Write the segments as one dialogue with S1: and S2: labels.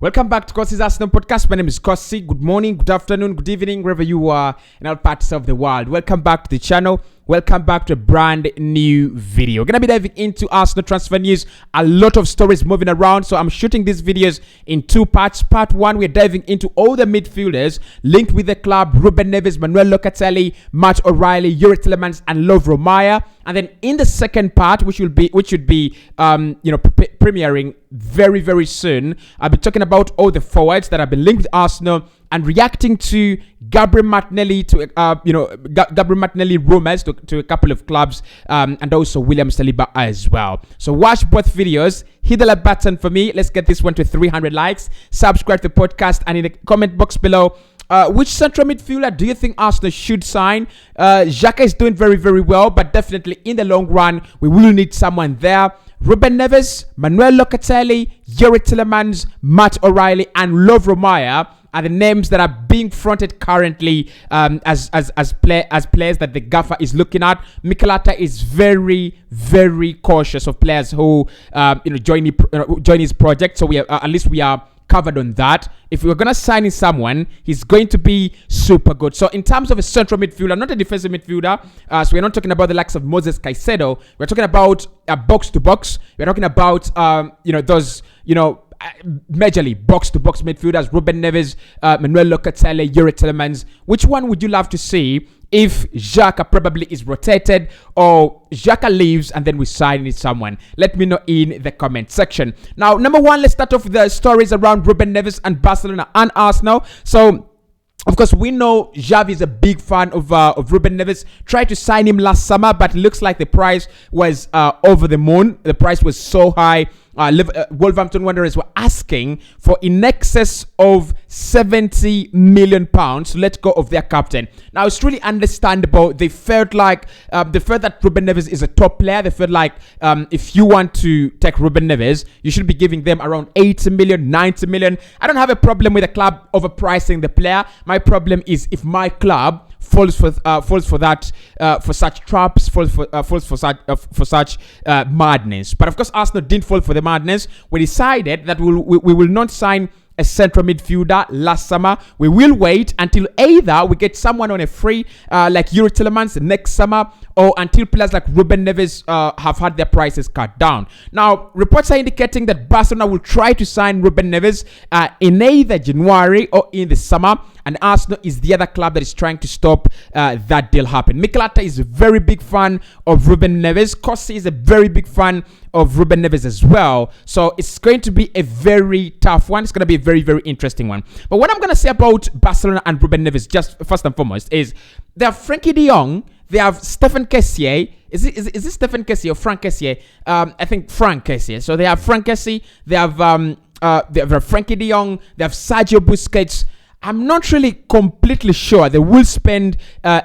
S1: Welcome back to Kossi's Arsenal podcast. My name is Kossi. Good morning, good afternoon, good evening, wherever you are in all parts of the world. Welcome back to the channel. Welcome back to a brand new video. We're going to be diving into Arsenal transfer news. A lot of stories moving around, so I'm shooting these videos in two parts. Part one, we're diving into all the midfielders linked with the club: Ruben Neves, Locatelli, Matt O'Reilly, Tielemans, and Raya. And then in the second part, which should be premiering very soon, I'll be talking about all the forwards that have been linked with Arsenal and reacting to Gabriel Martinelli rumors to a couple of clubs, and also William Saliba as well. So watch both videos. Hit the like button for me. Let's get this one to 300 likes. Subscribe to the podcast, and in the comment box below, which central midfielder do you think Arsenal should sign? Xhaka is doing very well, but definitely in the long run, we will need someone there. Ruben Neves, Locatelli, Tielemans, Matt O'Reilly, and Raya are the names that are being fronted currently as players that the gaffer is looking at. Mikel Arteta is very cautious of players who join his project. So at least we are covered on that. If we're gonna sign in someone, he's going to be super good. So in terms of a central midfielder, not a defensive midfielder, so we're not talking about the likes of Moses Caicedo. We're talking about a box to box. We're talking about majorly box-to-box midfielders: Ruben Neves, Locatelli, Tielemans. Which one would you love to see if Xhaka probably is rotated, or Xhaka leaves and then we sign with someone? Let me know in the comment section. Now, number one, let's start off with the stories around Ruben Neves and Barcelona and Arsenal. So, of course, we know Xavi is a big fan of Ruben Neves. Tried to sign him last summer, but it looks like the price was over the moon. The price was so high. Wolverhampton Wanderers were asking for in excess of £70 million to let go of their captain. Now, it's really understandable. They felt that Ruben Neves is a top player. They felt like if you want to take Ruben Neves, you should be giving them around 80 million, 90 million. I don't have a problem with the club overpricing the player. My problem is if my club falls for such traps, falls for such madness. But of course, Arsenal didn't fall for the madness. We decided that we will not sign a central midfielder last summer. We will wait until either we get someone on a free like Tielemans next summer, or until players like Ruben Neves have had their prices cut down. Now, reports are indicating that Barcelona will try to sign Ruben Neves in either January or in the summer, and Arsenal is the other club that is trying to stop that deal happen. Mikel Arteta is a very big fan of Ruben Neves. Kossi is a very big fan of Ruben Neves as well. So it's going to be a very tough one. It's going to be a very interesting one. But what I'm going to say about Barcelona and Ruben Neves, just first and foremost, is they have Frankie de Jong, they have Stephen Kessié. Is it Stephen Kessié or Frank Kessié? I think Frank Kessié. So they have Frank Kessié, they have Frankie de Jong, they have Sergio Busquets. I'm not really completely sure they will spend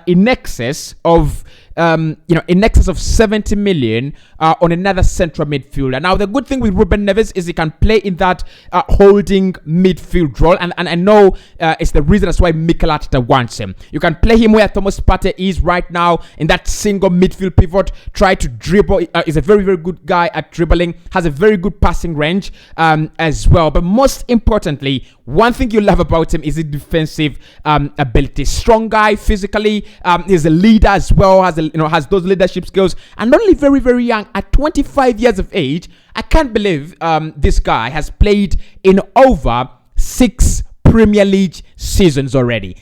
S1: in excess of 70 million on another central midfielder. Now, the good thing with Ruben Neves is he can play in that holding midfield role, and I know it's the reason that's why Mikel Arteta wants him. You can play him where Thomas Partey is right now, in that single midfield pivot. Try to dribble. He's a very good guy at dribbling. Has a very good passing range as well. But most importantly, one thing you love about him is his defensive ability. Strong guy physically. He's a leader as well. Has those leadership skills, and only very young at 25 years of age. I can't believe this guy has played in over 6 Premier League seasons already.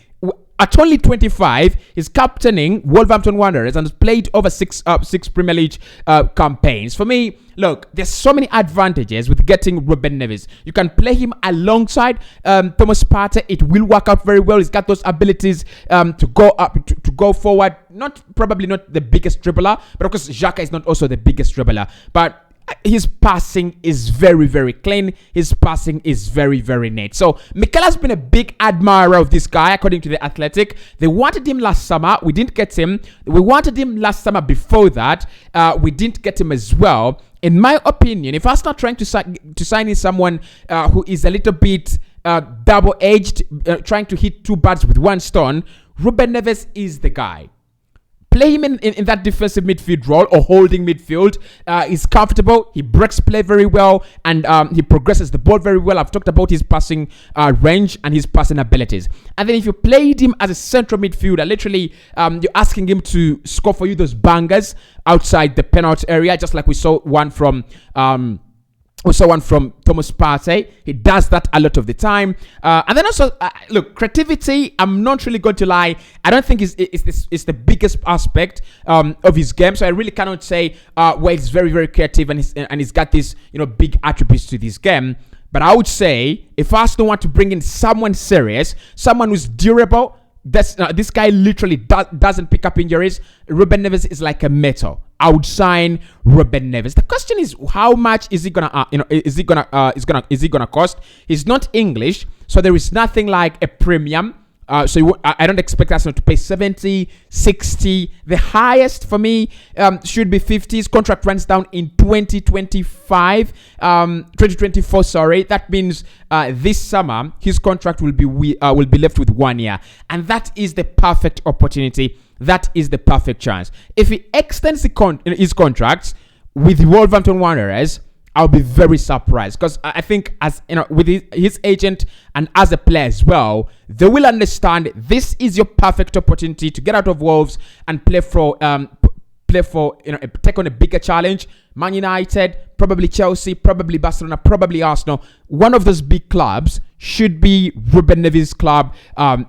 S1: At only 25, he's captaining Wolverhampton Wanderers and has played over six Premier League campaigns. For me, look, there's so many advantages with getting Ruben Neves. You can play him alongside Thomas Partey. It will work out very well. He's got those abilities to go up, to go forward. Probably not the biggest dribbler, but of course, Xhaka is not also the biggest dribbler. But his passing is very clean. His passing is very neat. So Mikel has been a big admirer of this guy, according to The Athletic. They wanted him last summer. We didn't get him. We wanted him last summer before that. We didn't get him as well. In my opinion, if Arsenal trying to sign in someone who is a little bit double-edged, trying to hit two birds with one stone, Ruben Neves is the guy. play him in that defensive midfield role or holding midfield. He's comfortable. He breaks play very well, and he progresses the ball very well. I've talked about his passing range and his passing abilities. And then if you played him as a central midfielder, literally you're asking him to score for you those bangers outside the penalty area, just like we saw one from Thomas Partey. He does that a lot of the time. And then also, look, creativity, I'm not really going to lie, I don't think is the biggest aspect of his game. So I really cannot say, well, he's very, very creative and he's got these, big attributes to this game. But I would say, if Arsenal want to bring in someone serious, someone who's durable, this guy literally doesn't pick up injuries. Ruben Neves is like a metal. I would sign Ruben Neves. The question is, how much is he gonna cost? He's not English, so there is nothing like a premium. So I don't expect Arsenal to pay 70, 60. The highest for me should be 50. His contract runs down in 2024. Sorry, that means this summer his contract will be left with 1 year, and that is the perfect opportunity. That is the perfect chance. If he extends his contracts with Wolverhampton Wanderers, I'll be very surprised, because I think, as with his agent and as a player as well, they will understand this is your perfect opportunity to get out of Wolves and play for take on a bigger challenge. Man United, probably Chelsea, probably Barcelona, probably Arsenal. One of those big clubs should be Ruben Neves' club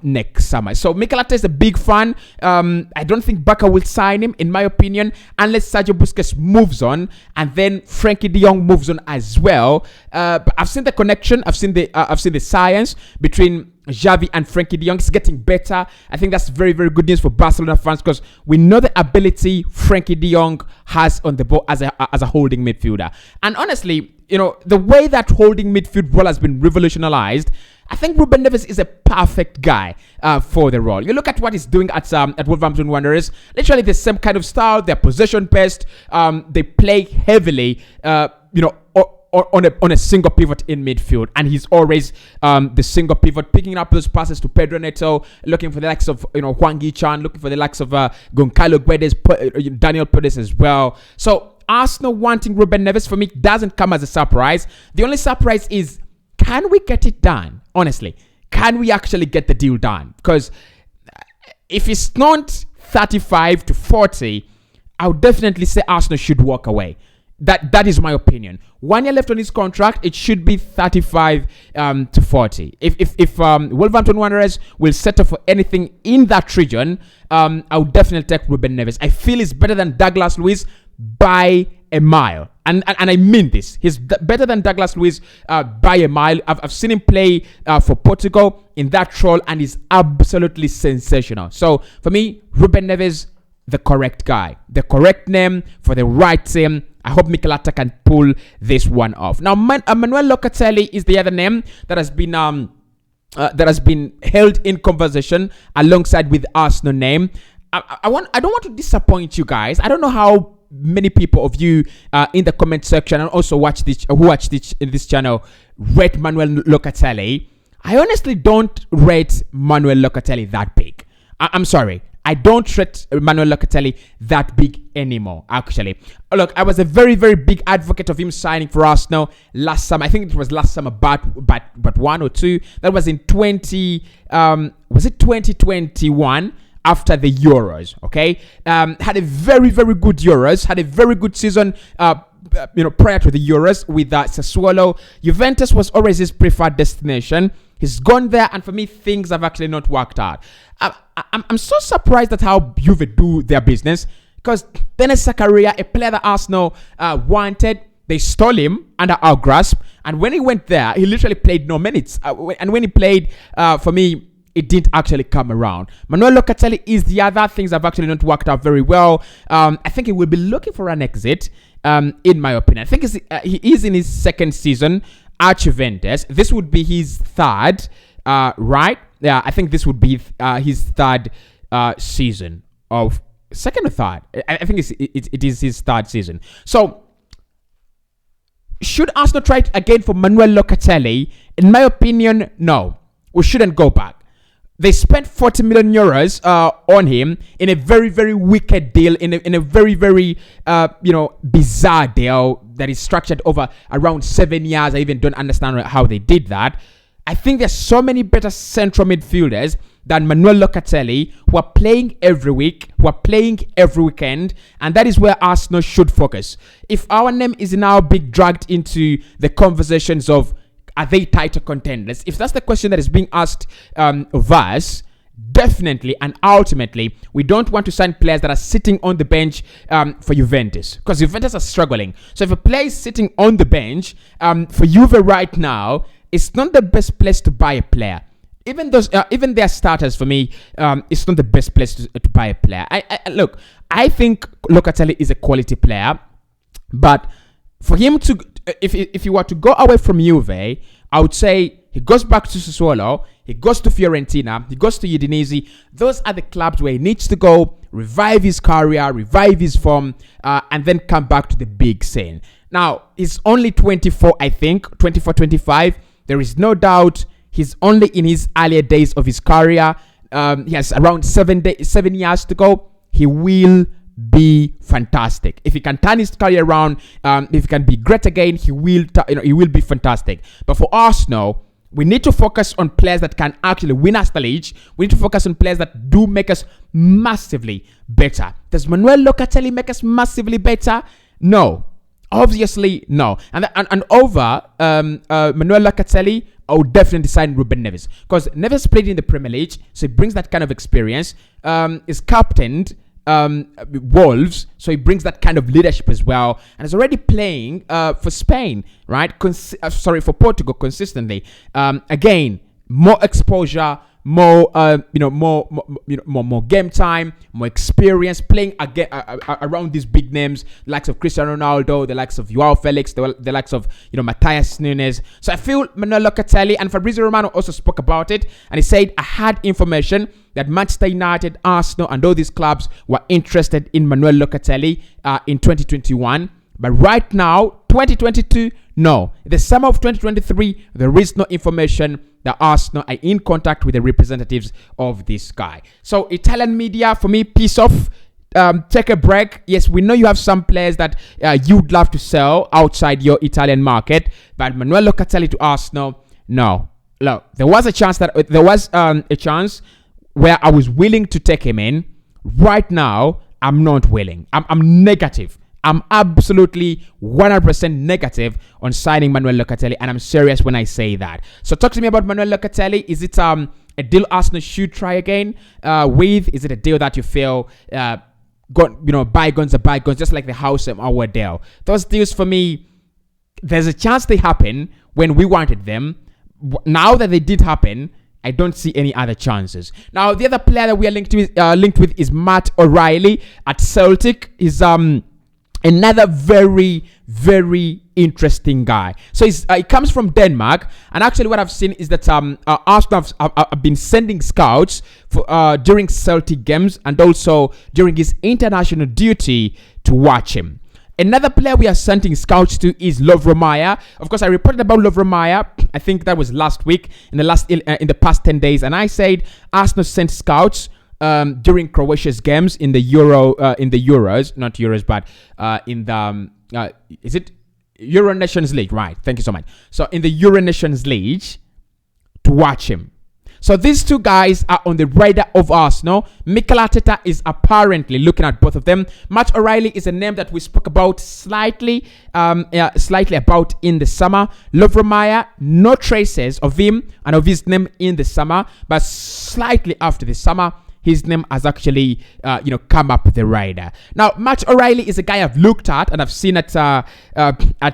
S1: next summer. So Mikel Arteta is a big fan. I don't think Barca will sign him, in my opinion, unless Sergio Busquets moves on, and then Frankie de Jong moves on as well. But I've seen the connection. I've seen the science between Xavi and Frankie de Jong. Is getting better. I think that's very, very good news for Barcelona fans, because we know the ability Frankie de Jong has on the ball as a holding midfielder. And honestly, the way that holding midfield role has been revolutionized, I think Ruben Neves is a perfect guy for the role. You look at what he's doing at Wolverhampton Wanderers. Literally the same kind of style. They're possession-based. They play heavily, on a single pivot in midfield, and he's always the single pivot, picking up those passes to Pedro Neto, looking for the likes of Hwang Hee-chan, looking for the likes of Goncalo Guedes, Daniel Perez as well. So Arsenal wanting Ruben Neves, for me, doesn't come as a surprise. The only surprise is, can we get it done? Honestly, can we actually get the deal done? Because if it's not 35 to 40, I would definitely say Arsenal should walk away. That is my opinion. 1 year left on his contract. It should be 35 to 40. If Wolverhampton Wanderers will settle for anything in that region, I would definitely take Ruben Neves. I feel he's better than Douglas Luiz by a mile. And I mean this. He's better than Douglas Luiz by a mile. I've seen him play for Portugal in that role, and he's absolutely sensational. So for me, Ruben Neves, the correct guy. The correct name for the right team. I hope Mikel Arteta can pull this one off. Now, Manuel Locatelli is the other name that has been held in conversation alongside with Arsenal name. I don't want to disappoint you guys. I don't know how many people of you in the comment section and also who watch this channel rate Manuel Locatelli. I honestly don't rate Manuel Locatelli that big. I'm sorry. I don't rate Manuel Locatelli that big anymore, actually. Look, I was a very, very big advocate of him signing for Arsenal last summer. I think it was last summer, but 1 or 2. That was in 2021 after the Euros, okay? Had a very, very good Euros. Had a very good season, prior to the Euros with Sassuolo. Juventus was always his preferred destination. He's gone there, and for me, things have actually not worked out. I'm so surprised at how Juve do their business, because Dennis Zakaria, a player that Arsenal wanted, they stole him under our grasp, and when he went there, he literally played no minutes. And when he played, for me, it didn't actually come around. Manuel Locatelli is the other. Things have actually not worked out very well. I think he will be looking for an exit, in my opinion. I think he is in his second season at Juventus. This would be his third, right? Yeah, I think this would be his third season of second or third. I think it is his third season. So, should Arsenal try it again for Manuel Locatelli? In my opinion, no. We shouldn't go back. They spent 40 million euros on him in a very, very wicked deal, in a very, very, bizarre deal that is structured over around 7 years. I even don't understand how they did that. I think there's so many better central midfielders than Manuel Locatelli who are playing every week, who are playing every weekend, and that is where Arsenal should focus. If our name is now being dragged into the conversations of are they title contenders? If that's the question that is being asked of us, definitely and ultimately, we don't want to sign players that are sitting on the bench for Juventus, because Juventus are struggling. So if a player is sitting on the bench for Juve right now, it's not the best place to buy a player. Even their starters, for me, it's not the best place to buy a player. Look, I think Locatelli is a quality player, but for him to, if he were to go away from Juve, I would say he goes back to Sassuolo, he goes to Fiorentina, he goes to Udinese. Those are the clubs where he needs to go, revive his career, revive his form, and then come back to the big scene. Now, he's only 24, I think, 24, 25. There is no doubt he's only in his earlier days of his career. He has around 7 years to go. He will be fantastic. If he can turn his career around, if he can be great again, he will be fantastic. But for Arsenal, we need to focus on players that can actually win us the league. We need to focus on players that do make us massively better. Does Manuel Locatelli make us massively better? No. Obviously, no. And over Manuel Locatelli, I would definitely sign Ruben Neves, because Neves played in the Premier League, so he brings that kind of experience. Is captained Wolves, so he brings that kind of leadership as well, and is already playing for Spain, right? For Portugal consistently. Again, more exposure, more game time, more experience, playing again around these big names, the likes of Cristiano Ronaldo, the likes of Joao Felix, the likes of Matthias Nunes. So I feel Manuel Locatelli, and Fabrizio Romano also spoke about it, and he said, I had information that Manchester United, Arsenal, and all these clubs were interested in Manuel Locatelli in 2021. But right now, 2022, no. The summer of 2023, there is no information that Arsenal are in contact with the representatives of this guy. So Italian media, for me, piece off. Take a break. Yes, we know you have some players that you'd love to sell outside your Italian market, but Manuel Locatelli to Arsenal, no. Look, there was a chance where I was willing to take him in. Right now, I'm not willing. I'm negative. I'm absolutely 100% negative on signing Manuel Locatelli, and I'm serious when I say that. So talk to me about Manuel Locatelli. Is it a deal Arsenal should try again with? Is it a deal that you feel, bygones are bygones, just like the house and our deal? Those deals for me, there's a chance they happen when we wanted them. Now that they did happen, I don't see any other chances. Now, the other player that we are linked with is Matt O'Reilly at Celtic. He's another very, very interesting guy. So he comes from Denmark, and actually what I've seen is that Arsenal have been sending scouts for during Celtic games and also during his international duty to watch him. Another player we are sending scouts to is Raya. Of course, I reported about Raya. I think that was last week, in the past 10 days, and I said Arsenal sent scouts during Croatia's games in the Euros, not Euros, but in the is it Euro Nations League? Right. Thank you so much. So in the Euro Nations League to watch him. So these two guys are on the radar of Arsenal. Mikel Arteta is apparently looking at both of them. Matt O'Reilly is a name that we spoke about slightly about in the summer. Raya, no traces of him and of his name in the summer, but slightly after the summer, his name has actually, come up the radar. Now, Matt O'Reilly is a guy I've looked at and I've seen at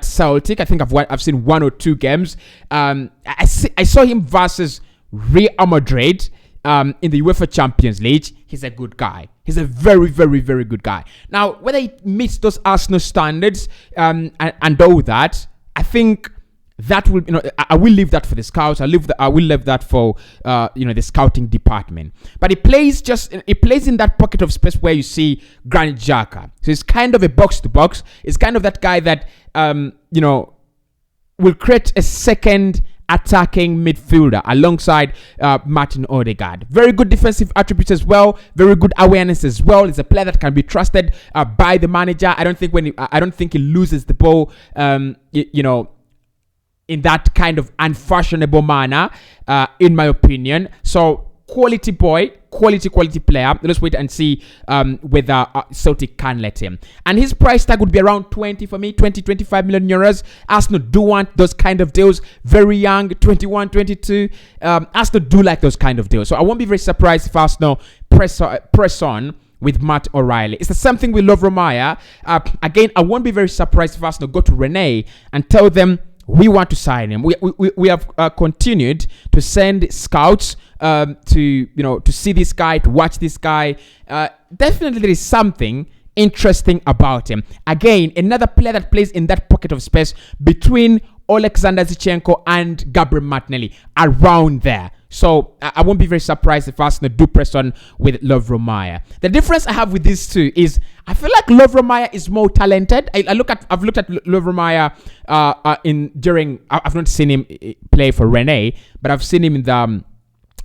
S1: Celtic. I think I've seen 1 or 2 games. I saw him versus Real Madrid in the UEFA Champions League. He's a good guy. He's a very, very, very good guy. Now, whether he meets those Arsenal standards and all that, I think that will, I will leave that for the scouts. I will leave that for, the scouting department. But he plays in that pocket of space where you see Granit Xhaka. So he's kind of a box to box. It's kind of that guy that, will create a second attacking midfielder alongside Martin Odegaard. Very good defensive attributes as well. Very good awareness as well. He's a player that can be trusted by the manager. I don't think he loses the ball. In that kind of unfashionable manner, in my opinion. So quality boy, quality player. Let's wait and see whether Celtic can let him. And his price tag would be around 25 million euros. Arsenal do want those kind of deals. Very young, 21, 22. Arsenal do like those kind of deals. So I won't be very surprised if Arsenal press on with Matt O'Reilly. It's the same thing with Lovro Maia. Again, I won't be very surprised if Arsenal go to Rennes and tell them, we want to sign him. We have continued to send scouts to see this guy, to watch this guy. Definitely there is something interesting about him. Again, another player that plays in that pocket of space between Alexander Zinchenko and Gabriel Martinelli, around there. So I won't be very surprised if Arsenal do press on with Lovro Maia. The difference I have with these two is I feel like Lovro Maia is more talented. I've looked at Lovro Maia I've not seen him play for Rennes, but I've seen him in the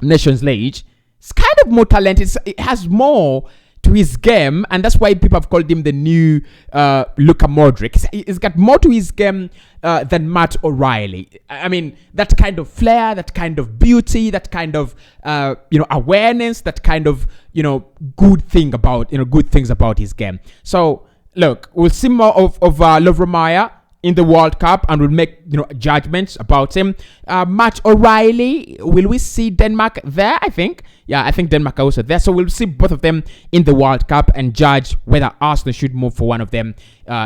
S1: Nations League. It's kind of more talented. It has more to his game, and that's why people have called him the new Luka Modric. He's got more to his game than Matt O'Reilly. I mean, that kind of flair, that kind of beauty, that kind of awareness, that kind of good things about his game. So look, we'll see more of Lovro Maia in the World Cup, and we'll make judgments about him. Matt O'Reilly, will we see Denmark there? I think Denmark are also there, so we'll see both of them in the World Cup and judge whether Arsenal should move for one of them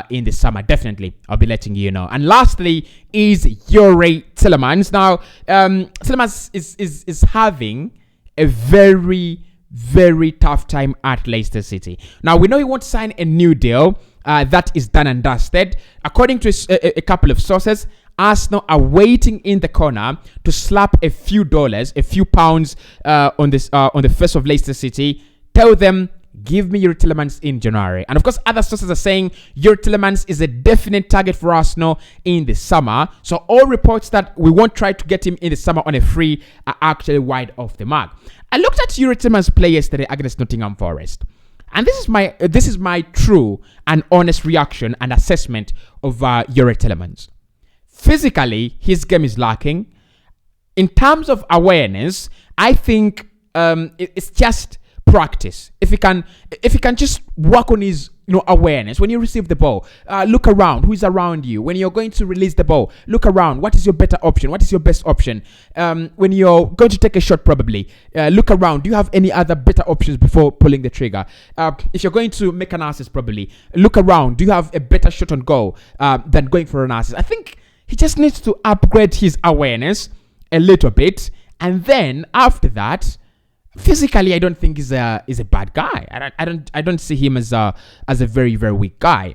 S1: in the summer. Definitely, I'll be letting you know. And lastly is Youri Tielemans. Now, Tielemans is having a very, very tough time at Leicester City. Now, we know he wants to sign a new deal. That is done and dusted. According to a couple of sources, Arsenal are waiting in the corner to slap a few pounds on the face of Leicester City. Tell them, give me Youri Tielemans in January. And of course, other sources are saying Youri Tielemans is a definite target for Arsenal in the summer. So all reports that we won't try to get him in the summer on a free are actually wide off the mark. I looked at Youri Tielemans play yesterday against Nottingham Forest. And this is my true and honest reaction and assessment of Youri Tielemans. Physically, his game is lacking. In terms of awareness, I think it's just practice. If he can just work on his awareness. When you receive the ball, look around. Who is around you? When you're going to release the ball, look around. What is your better option? What is your best option? When you're going to take a shot, probably look around. Do you have any other better options before pulling the trigger? If you're going to make an assist, probably look around. Do you have a better shot on goal than going for an assist? I think he just needs to upgrade his awareness a little bit, and then after that, physically, I don't think he's a bad guy. I don't see him as a very, very weak guy.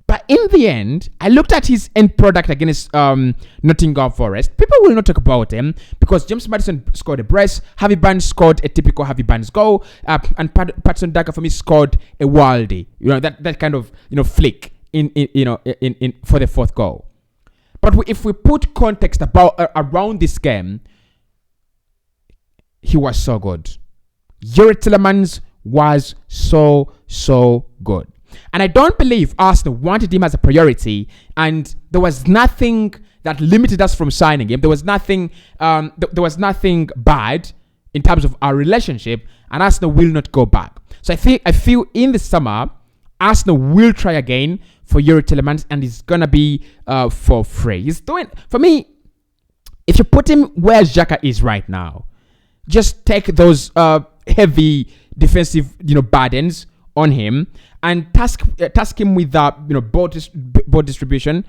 S1: But in the end, I looked at his end product against Nottingham Forest. People will not talk about him because James Maddison scored a brace, Harvey Barnes scored a typical Harvey Barnes goal, and Patson Daka for me scored a worldie. That kind of flick in for the fourth goal. But if we put context around this game, he was so good. Youri Tielemans was so good. And I don't believe Arsenal wanted him as a priority, and there was nothing that limited us from signing him. There was nothing bad in terms of our relationship, and Arsenal will not go back. So I feel in the summer, Arsenal will try again for Youri Tielemans, and it's gonna be for free. He's doing, for me, if you put him where Xhaka is right now, just take those heavy defensive, burdens on him and task him with ball distribution,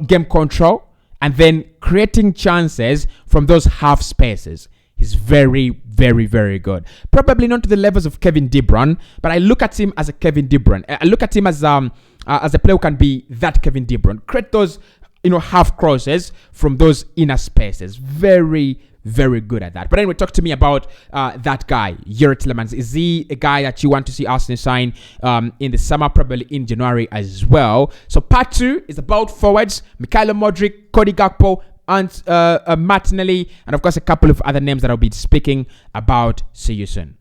S1: game control, and then creating chances from those half spaces. He's very, very, very good. Probably not to the levels of Kevin De Bruyne, but I look at him as a Kevin De Bruyne. I look at him as a player who can be that Kevin De Bruyne. Create those, half crosses from those inner spaces. Very, very good at that. But anyway, talk to me about that guy, Youri Tielemans. Is he a guy that you want to see Arsenal sign in the summer, probably in January as well? So part 2 is about forwards. Mikhailo Modric, Cody Gakpo, and Martinelli, and of course a couple of other names that I'll be speaking about. See you soon.